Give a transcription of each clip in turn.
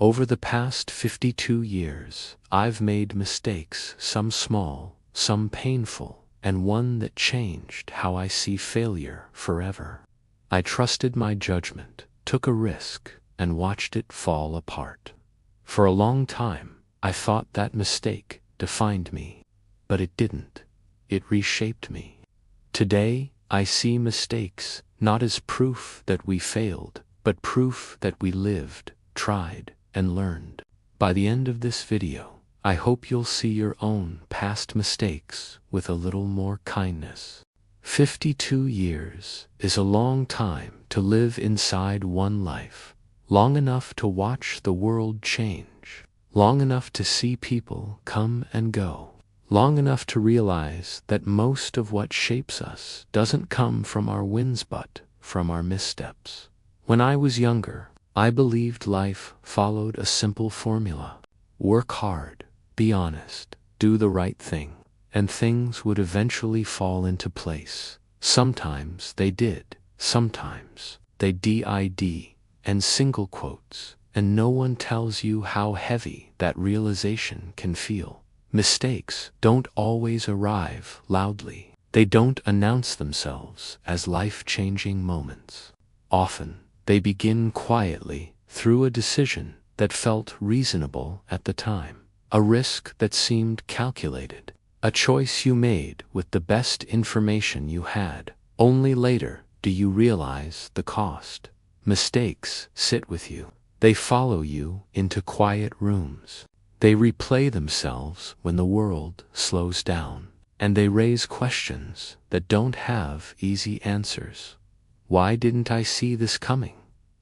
Over the past 52 years, I've made mistakes, some small, some painful, and one that changed how I see failure forever. I trusted my judgment, took a risk, and watched it fall apart. For a long time, I thought that mistake defined me, but it didn't. It reshaped me. Today, I see mistakes not as proof that we failed, but proof that we lived, tried, and learned. By the end of this video, I hope you'll see your own past mistakes with a little more kindness. 52 years is a long time to live inside one life, long enough to watch the world change, long enough to see people come and go, long enough to realize that most of what shapes us doesn't come from our wins but from our missteps. When I was younger, I believed life followed a simple formula. Work hard, be honest, do the right thing, and things would eventually fall into place. Sometimes they did, sometimes they did, and single quotes, and no one tells you how heavy that realization can feel. Mistakes don't always arrive loudly. They don't announce themselves as life-changing moments. Often, they begin quietly through a decision that felt reasonable at the time, a risk that seemed calculated, a choice you made with the best information you had. Only later do you realize the cost. Mistakes sit with you. They follow you into quiet rooms. They replay themselves when the world slows down, and they raise questions that don't have easy answers. Why didn't I see this coming?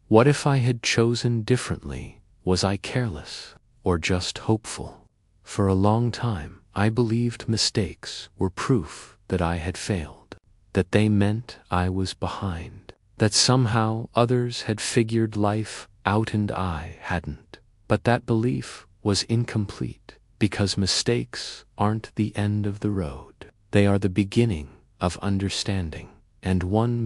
What if I had chosen differently? Was I careless or just hopeful? For a long time, I believed mistakes were proof that I had failed, that they meant I was behind, that somehow others had figured life out and I hadn't. But that belief was incomplete, because mistakes aren't the end of the road. They are the beginning of understanding. And one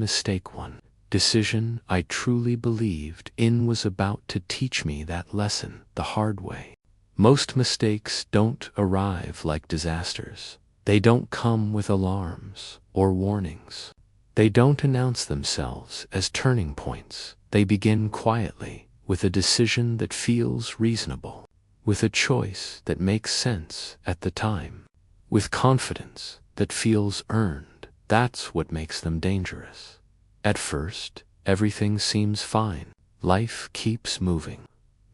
decision I truly believed in was about to teach me that lesson the hard way. Most mistakes don't arrive like disasters. They don't come with alarms or warnings. They don't announce themselves as turning points. They begin quietly, with a decision that feels reasonable, with a choice that makes sense at the time, with confidence that feels earned. That's what makes them dangerous. At first, everything seems fine. Life keeps moving.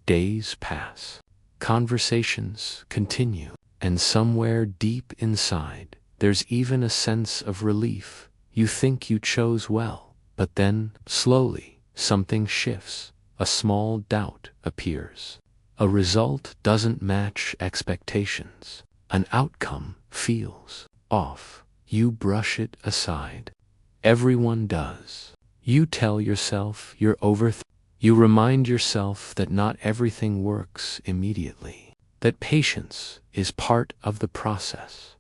Days pass. Conversations continue. And somewhere deep inside, there's even a sense of relief. You think you chose well, but then, slowly, something shifts. A small doubt appears. A result doesn't match expectations. An outcome feels off. You brush it aside. Everyone does. You tell yourself you're You remind yourself that not everything works immediately, that patience is part of the process.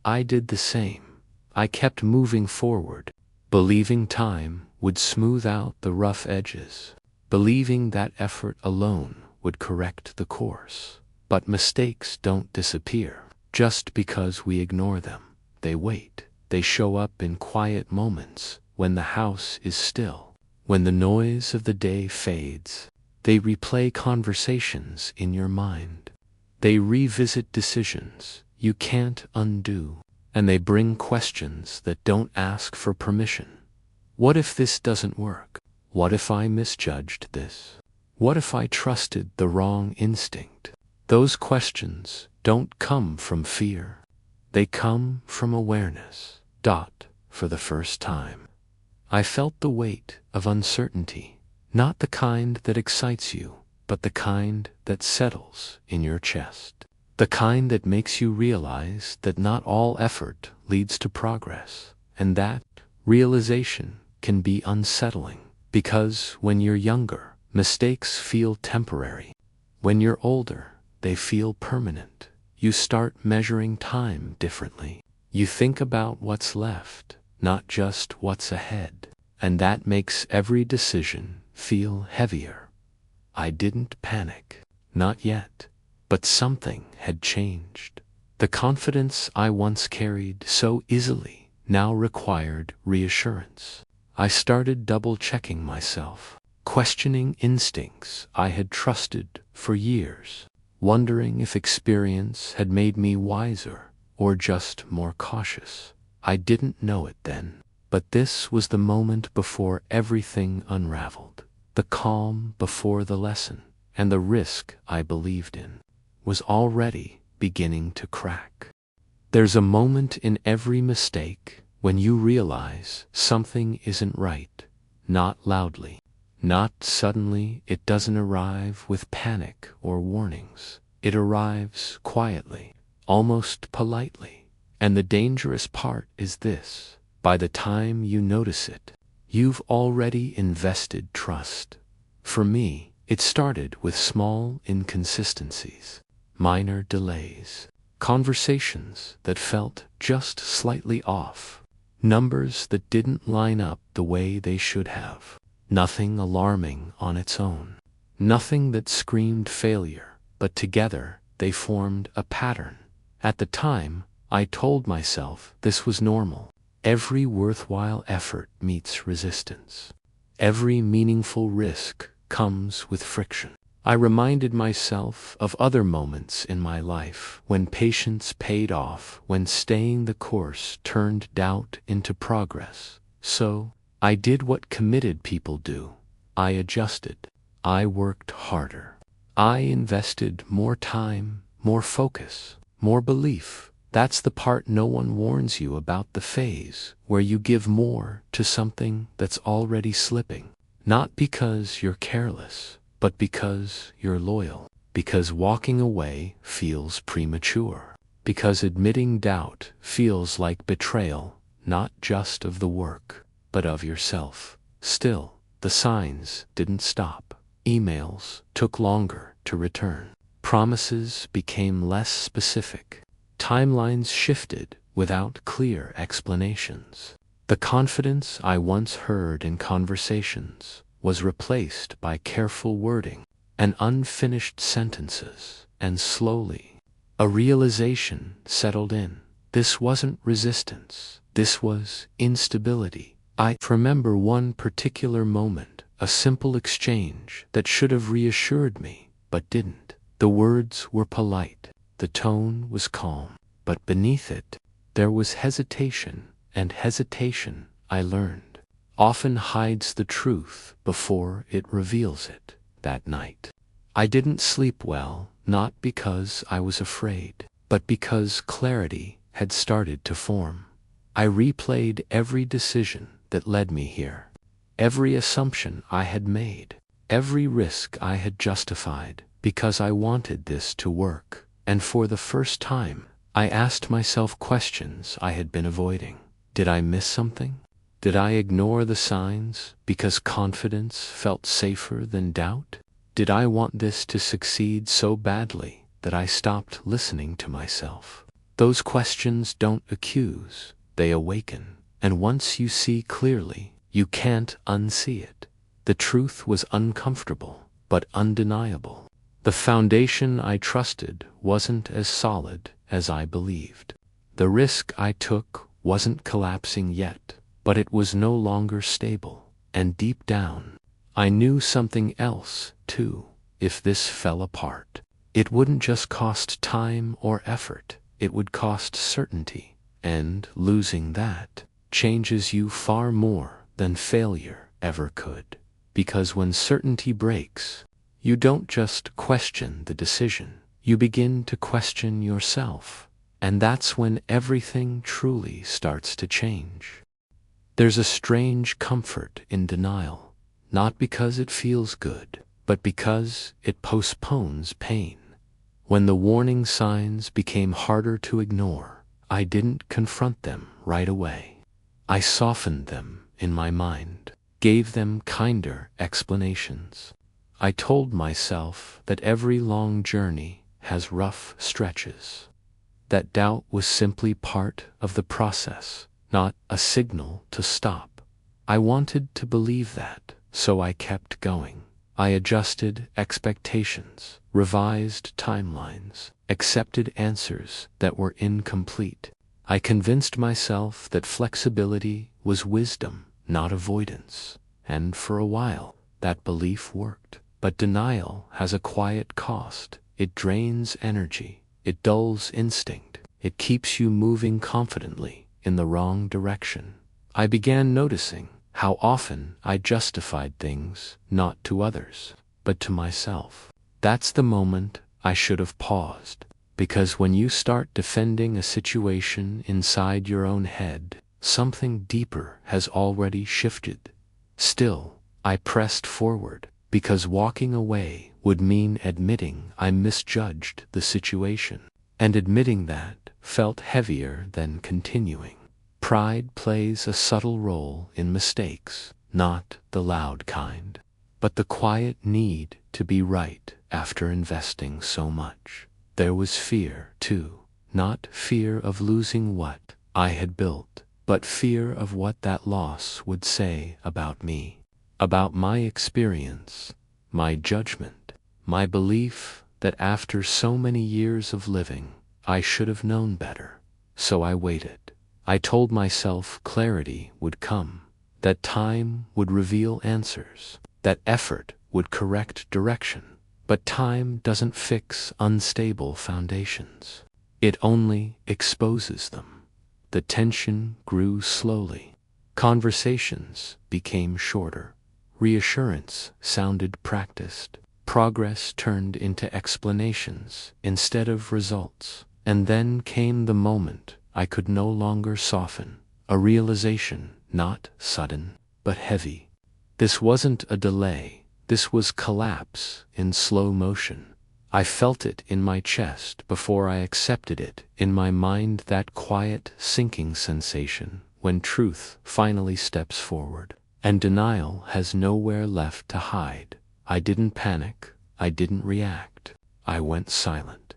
I did the same. I kept moving forward, believing time would smooth out the rough edges, believing that effort alone would correct the course. But mistakes don't disappear just because we ignore them. They wait. They show up in quiet moments when the house is still, when the noise of the day fades. They replay conversations in your mind. They revisit decisions you can't undo, and they bring questions that don't ask for permission. What if this doesn't work? What if I misjudged this? What if I trusted the wrong instinct? Those questions don't come from fear. They come from awareness. For the first time, I felt the weight of uncertainty, not the kind that excites you, but the kind that settles in your chest, the kind that makes you realize that not all effort leads to progress, and that realization can be unsettling, because when you're younger, mistakes feel temporary. When you're older, they feel permanent. You start measuring time differently. You think about what's left, not just what's ahead, and that makes every decision feel heavier. I didn't panic. not yet. But something had changed. The confidence I once carried so easily now required reassurance. I started double-checking myself, questioning instincts I had trusted for years, wondering if experience had made me wiser or just more cautious. I didn't know it then, but this was the moment before everything unraveled. The calm before the lesson, and the risk I believed in, was already beginning to crack. There's a moment in every mistake when you realize something isn't right. Not loudly, not suddenly. It doesn't arrive with panic or warnings. It arrives quietly, almost politely. And the dangerous part is this: by the time you notice it, you've already invested trust. For me, it started with small inconsistencies, minor delays, conversations that felt just slightly off, numbers that didn't line up the way they should have. Nothing alarming on its own, nothing that screamed failure, but together they formed a pattern. At the time, I told myself this was normal. Every worthwhile effort meets resistance. Every meaningful risk comes with friction. I reminded myself of other moments in my life when patience paid off, when staying the course turned doubt into progress. So, I did what committed people do. I adjusted. I worked harder. I invested more time, more focus, more belief. That's the part no one warns you about, the phase where you give more to something that's already slipping. Not because you're careless, but because you're loyal. Because walking away feels premature. Because admitting doubt feels like betrayal, not just of the work, but of yourself. Still, the signs didn't stop. Emails took longer to return. Promises became less specific. Timelines shifted without clear explanations. The confidence I once heard in conversations was replaced by careful wording and unfinished sentences, and slowly, a realization settled in. This wasn't resistance. This was instability. I remember one particular moment, a simple exchange that should have reassured me, but didn't. The words were polite. The tone was calm, but beneath it, there was hesitation, and hesitation, I learned, often hides the truth before it reveals it. That night, I didn't sleep well, not because I was afraid, but because clarity had started to form. I replayed every decision that led me here, every assumption I had made, every risk I had justified, because I wanted this to work. And for the first time, I asked myself questions I had been avoiding. Did I miss something? Did I ignore the signs because confidence felt safer than doubt? Did I want this to succeed so badly that I stopped listening to myself? Those questions don't accuse, they awaken. And once you see clearly, you can't unsee it. The truth was uncomfortable, but undeniable. The foundation I trusted wasn't as solid as I believed. The risk I took wasn't collapsing yet, but it was no longer stable. And deep down, I knew something else, too. If this fell apart, it wouldn't just cost time or effort, it would cost certainty. And losing that changes you far more than failure ever could. Because when certainty breaks, you don't just question the decision, you begin to question yourself. And that's when everything truly starts to change. There's a strange comfort in denial, not because it feels good, but because it postpones pain. When the warning signs became harder to ignore, I didn't confront them right away. I softened them in my mind, gave them kinder explanations. I told myself that every long journey has rough stretches, that doubt was simply part of the process, not a signal to stop. I wanted to believe that, so I kept going. I adjusted expectations, revised timelines, accepted answers that were incomplete. I convinced myself that flexibility was wisdom, not avoidance. And for a while, that belief worked. But denial has a quiet cost. It drains energy. It dulls instinct. It keeps you moving confidently in the wrong direction. I began noticing how often I justified things not to others, but to myself. That's the moment I should have paused. Because when you start defending a situation inside your own head, something deeper has already shifted. Still, I pressed forward, because walking away would mean admitting I misjudged the situation. And admitting that felt heavier than continuing. Pride plays a subtle role in mistakes, not the loud kind, but the quiet need to be right after investing so much. There was fear, too, not fear of losing what I had built, but fear of what that loss would say about me, about my experience, my judgment, my belief that after so many years of living, I should have known better. So I waited. I told myself clarity would come, that time would reveal answers, that effort would correct direction. But time doesn't fix unstable foundations. It only exposes them. The tension grew slowly. Conversations became shorter. Reassurance sounded practiced. Progress turned into explanations instead of results. And then came the moment I could no longer soften. A realization, not sudden, but heavy. This wasn't a delay. This was collapse in slow motion. I felt it in my chest before I accepted it in my mind, that quiet, sinking sensation when truth finally steps forward, and denial has nowhere left to hide. I didn't panic. I didn't react. I went silent.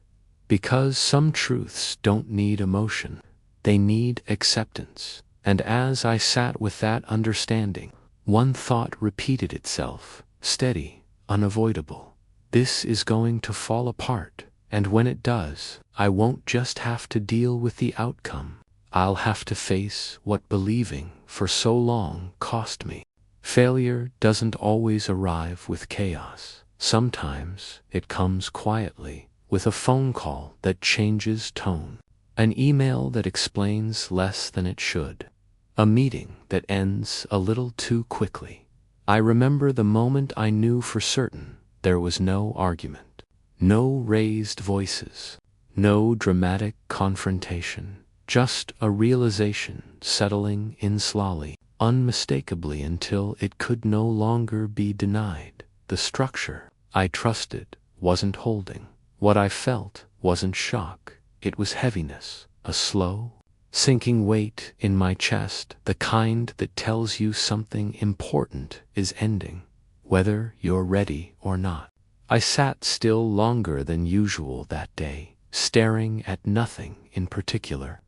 Because some truths don't need emotion. They need acceptance. And as I sat with that understanding, one thought repeated itself. Steady, unavoidable. This is going to fall apart, and when it does, I won't just have to deal with the outcome. I'll have to face what believing for so long cost me. Failure doesn't always arrive with chaos. Sometimes it comes quietly, with a phone call that changes tone, an email that explains less than it should, a meeting that ends a little too quickly. I remember the moment I knew for certain there was no argument, no raised voices, no dramatic confrontation, just a realization settling in slowly, unmistakably until it could no longer be denied. The structure I trusted wasn't holding. What I felt wasn't shock, it was heaviness, a slow, sinking weight in my chest, the kind that tells you something important is ending, whether you're ready or not. I sat still longer than usual that day, staring at nothing in particular,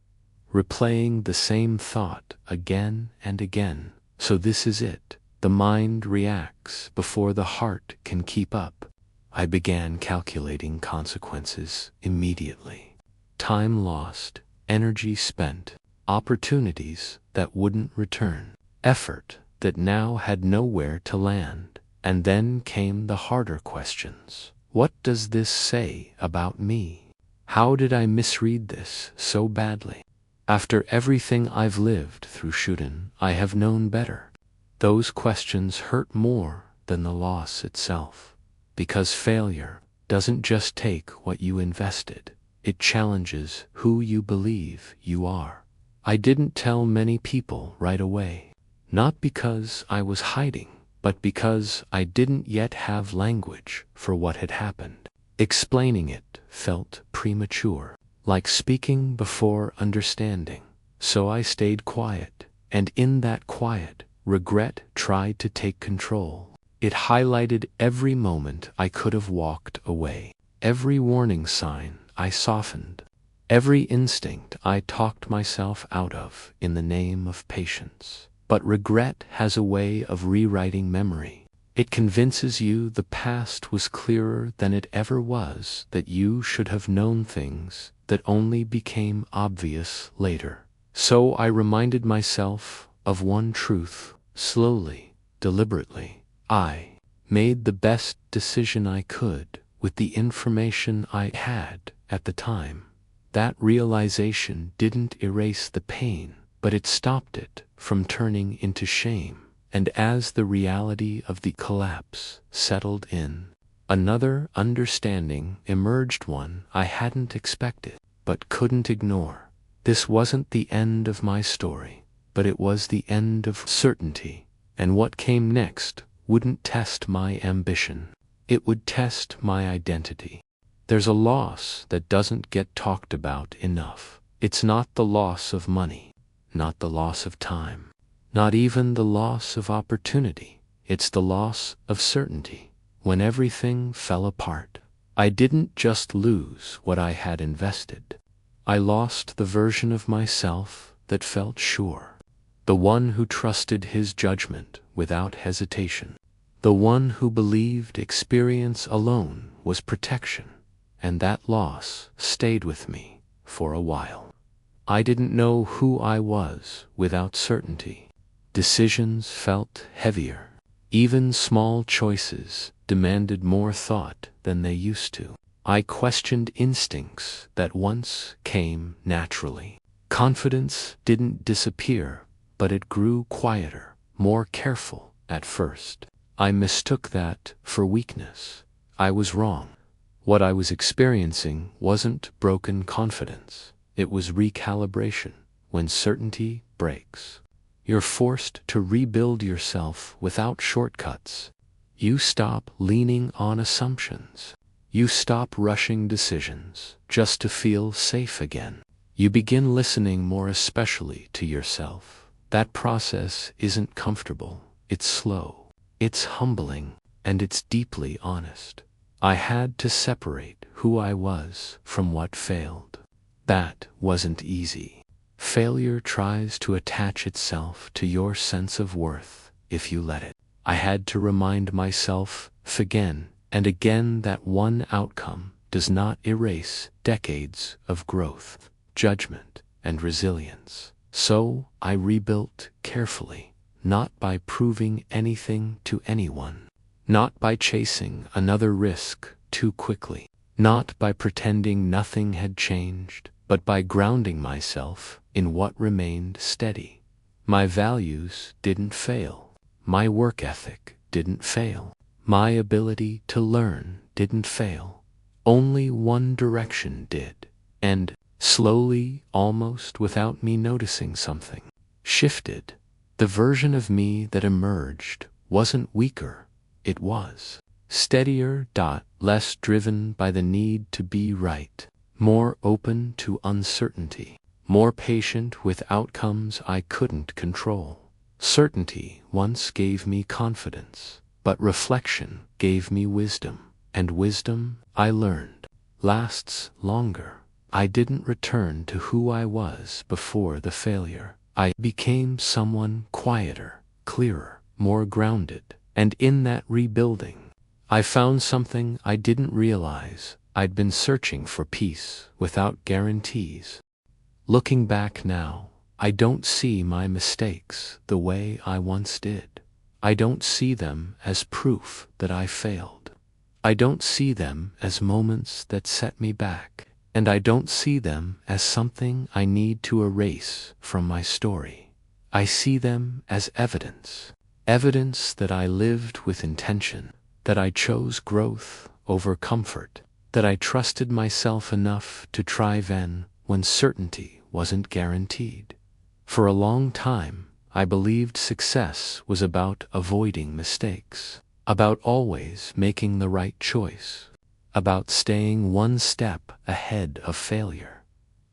replaying the same thought again and again. So this is it. The mind reacts before the heart can keep up. I began calculating consequences immediately. Time lost, energy spent, opportunities that wouldn't return, effort that now had nowhere to land. And then came the harder questions. What does this say about me? How did I misread this so badly? After everything I've lived through Shuden, I have known better. Those questions hurt more than the loss itself, because failure doesn't just take what you invested. It challenges who you believe you are. I didn't tell many people right away, not because I was hiding, but because I didn't yet have language for what had happened. Explaining it felt premature, like speaking before understanding. So I stayed quiet, and in that quiet, regret tried to take control. It highlighted every moment I could have walked away, every warning sign I softened, every instinct I talked myself out of in the name of patience. But regret has a way of rewriting memory. It convinces you the past was clearer than it ever was, that you should have known things that only became obvious later. So I reminded myself of one truth, slowly, deliberately. I made the best decision I could with the information I had at the time. That realization didn't erase the pain, but it stopped it from turning into shame. And as the reality of the collapse settled in, another understanding emerged, one I hadn't expected, but couldn't ignore. This wasn't the end of my story, but it was the end of certainty, and what came next wouldn't test my ambition. It would test my identity. There's a loss that doesn't get talked about enough. It's not the loss of money, not the loss of time, not even the loss of opportunity. It's the loss of certainty. When everything fell apart, I didn't just lose what I had invested. I lost the version of myself that felt sure, the one who trusted his judgment without hesitation, the one who believed experience alone was protection. And that loss stayed with me for a while. I didn't know who I was without certainty. Decisions felt heavier. Even small choices demanded more thought than they used to. I questioned instincts that once came naturally. Confidence didn't disappear, but it grew quieter, more careful at first. I mistook that for weakness. I was wrong. What I was experiencing wasn't broken confidence. It was recalibration. When certainty breaks, you're forced to rebuild yourself without shortcuts. You stop leaning on assumptions. You stop rushing decisions just to feel safe again. You begin listening more especially to yourself. That process isn't comfortable. It's slow. It's humbling. And it's deeply honest. I had to separate who I was from what failed. That wasn't easy. Failure tries to attach itself to your sense of worth if you let it. I had to remind myself again and again that one outcome does not erase decades of growth, judgment, and resilience. So I rebuilt carefully, not by proving anything to anyone, not by chasing another risk too quickly, not by pretending nothing had changed, but by grounding myself in what remained steady. My values didn't fail. My work ethic didn't fail. My ability to learn didn't fail. Only one direction did. And slowly, almost without me noticing, something shifted. The version of me that emerged wasn't weaker. It was steadier, less driven by the need to be right, more open to uncertainty, more patient with outcomes I couldn't control. Certainty once gave me confidence, but reflection gave me wisdom, and wisdom, I learned, lasts longer. I didn't return to who I was before the failure. I became someone quieter, clearer, more grounded. And in that rebuilding, I found something I didn't realize. I'd been searching for peace without guarantees. Looking back now, I don't see my mistakes the way I once did. I don't see them as proof that I failed. I don't see them as moments that set me back. And I don't see them as something I need to erase from my story. I see them as evidence. Evidence that I lived with intention, that I chose growth over comfort, that I trusted myself enough to try then when certainty wasn't guaranteed. For a long time, I believed success was about avoiding mistakes, about always making the right choice, about staying one step ahead of failure.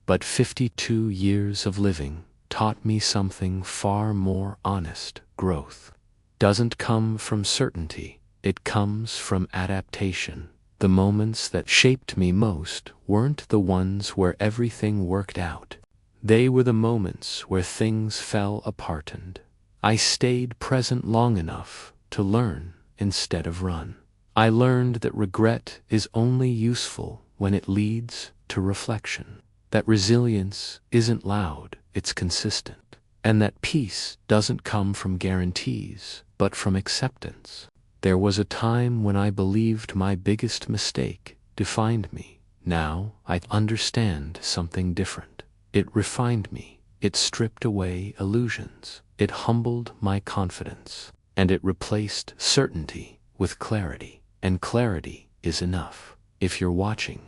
But 52 years of living taught me something far more honest. Growth doesn't come from certainty, it comes from adaptation. The moments that shaped me most weren't the ones where everything worked out. They were the moments where things fell apart and I stayed present long enough to learn instead of run. I learned that regret is only useful when it leads to reflection, that resilience isn't loud, it's consistent, and that peace doesn't come from guarantees, but from acceptance. There was a time when I believed my biggest mistake defined me. Now I understand something different. It refined me. It stripped away illusions. It humbled my confidence. And it replaced certainty with clarity. And clarity is enough. If you're watching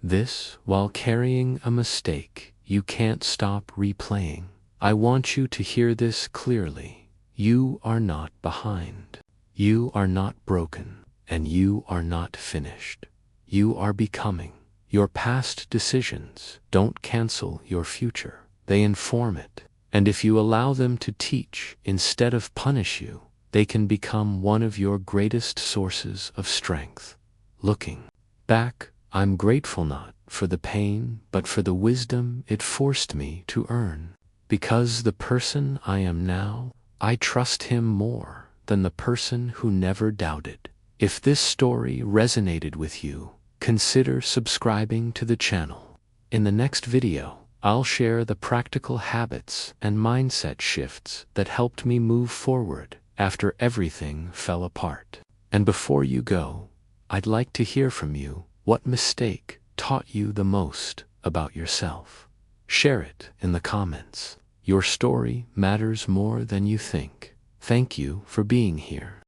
this while carrying a mistake you can't stop replaying, I want you to hear this clearly. You are not behind. You are not broken. And you are not finished. You are becoming. Your past decisions don't cancel your future. They inform it. And if you allow them to teach instead of punish you, they can become one of your greatest sources of strength. Looking back, I'm grateful not for the pain, but for the wisdom it forced me to earn. Because the person I am now, I trust him more than the person who never doubted. If this story resonated with you, consider subscribing to the channel. In the next video, I'll share the practical habits and mindset shifts that helped me move forward after everything fell apart. And before you go, I'd like to hear from you. What mistake taught you the most about yourself? Share it in the comments. Your story matters more than you think. Thank you for being here.